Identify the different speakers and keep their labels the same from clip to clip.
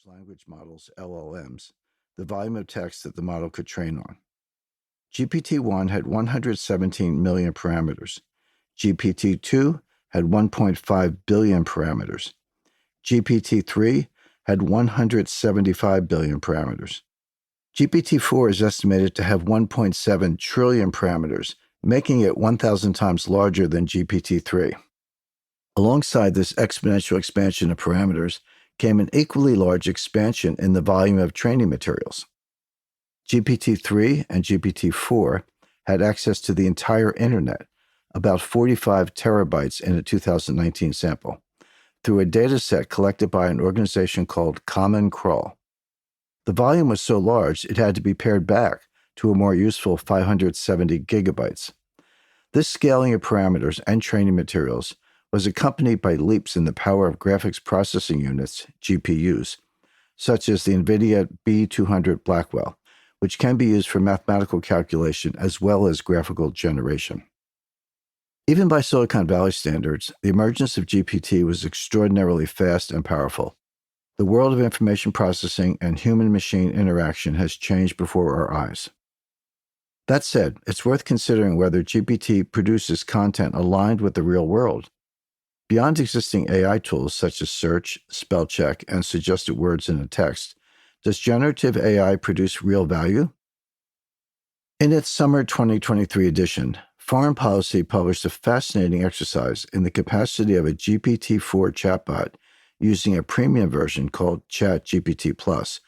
Speaker 1: large language models, LLMs, the volume of text that the model could train on. GPT-1 had 117 million parameters. GPT-2 had 1.5 billion parameters. GPT-3 had 175 billion parameters. GPT-4 is estimated to have 1.7 trillion parameters, making it 1,000 times larger than GPT-3. Alongside this exponential expansion of parameters came an equally large expansion in the volume of training materials. GPT-3 and GPT-4 had access to the entire internet, about 45 terabytes in a 2019 sample, through a dataset collected by an organization called Common Crawl. The volume was so large it had to be pared back to a more useful 570 gigabytes. This scaling of parameters and training materials was accompanied by leaps in the power of graphics processing units, GPUs, such as the NVIDIA B200 Blackwell, which can be used for mathematical calculation as well as graphical generation. Even by Silicon Valley standards, the emergence of GPT was extraordinarily fast and powerful. The world of information processing and human-machine interaction has changed before our eyes. That said, it's worth considering whether GPT produces content aligned with the real world. Beyond existing AI tools such as search, spell check, and suggested words in a text, does generative AI produce real value? In its summer 2023 edition, Foreign Policy published a fascinating exercise in the capacity of a GPT-4 chatbot using a premium version called ChatGPT Plus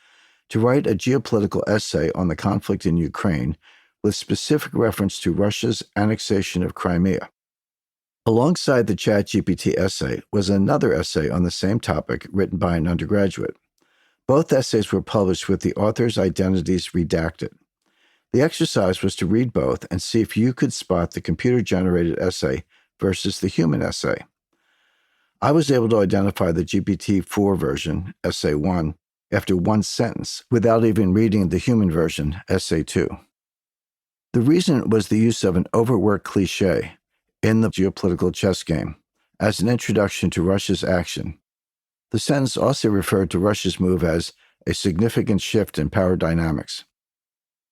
Speaker 1: to write a geopolitical essay on the conflict in Ukraine with specific reference to Russia's annexation of Crimea. Alongside the ChatGPT essay was another essay on the same topic written by an undergraduate. Both essays were published with the authors' identities redacted. The exercise was to read both and see if you could spot the computer-generated essay versus the human essay. I was able to identify the GPT-4 version, Essay 1, after one sentence without even reading the human version, Essay 2. The reason was the use of an overworked cliché in the geopolitical chess game as an introduction to Russia's action. The sentence also referred to Russia's move as a significant shift in power dynamics.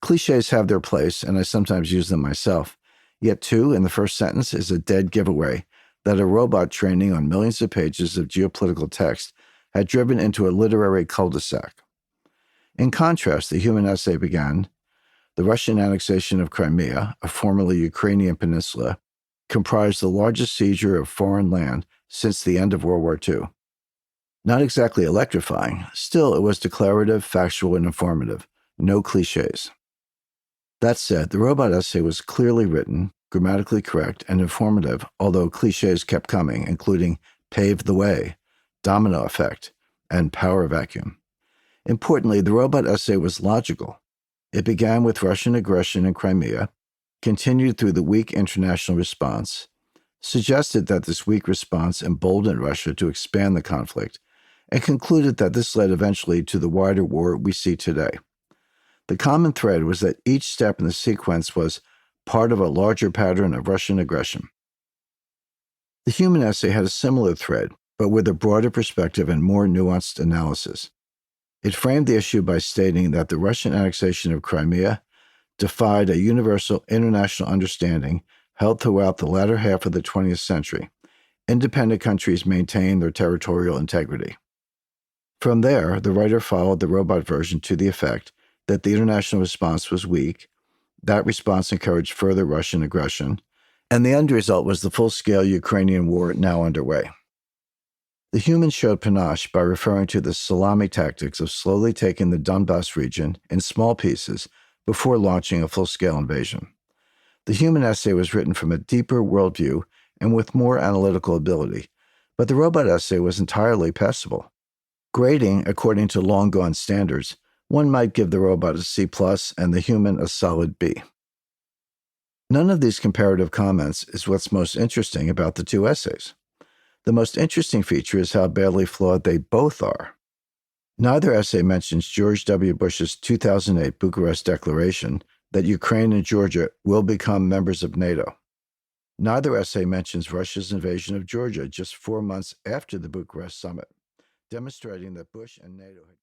Speaker 1: Clichés have their place, and I sometimes use them myself, yet two in the first sentence is a dead giveaway that a robot training on millions of pages of geopolitical text had driven into a literary cul-de-sac. In contrast, the human essay began, "The Russian annexation of Crimea, a formerly Ukrainian peninsula, comprised the largest seizure of foreign land since the end of World War II." Not exactly electrifying, still it was declarative, factual, and informative. No cliches. That said, the robot essay was clearly written, grammatically correct, and informative, although cliches kept coming, including pave the way, domino effect, and power vacuum. Importantly, the robot essay was logical. It began with Russian aggression in Crimea, continued through the weak international response, suggested that this weak response emboldened Russia to expand the conflict, and concluded that this led eventually to the wider war we see today. The common thread was that each step in the sequence was part of a larger pattern of Russian aggression. The human essay had a similar thread, but with a broader perspective and more nuanced analysis. It framed the issue by stating that the Russian annexation of Crimea defied a universal international understanding held throughout the latter half of the 20th century. Independent countries maintain their territorial integrity. From there, the writer followed the robot version to the effect that the international response was weak, that response encouraged further Russian aggression, and the end result was the full-scale Ukrainian war now underway. The human showed panache by referring to the salami tactics of slowly taking the Donbas region in small pieces before launching a full-scale invasion. The human essay was written from a deeper worldview and with more analytical ability, but the robot essay was entirely passable. Grading, according to long-gone standards, one might give the robot a C+ and the human a solid B. None of these comparative comments is what's most interesting about the two essays. The most interesting feature is how badly flawed they both are. Neither essay mentions George W. Bush's 2008 Bucharest Declaration that Ukraine and Georgia will become members of NATO. Neither essay mentions Russia's invasion of Georgia just 4 months after the Bucharest summit, demonstrating that Bush and NATO had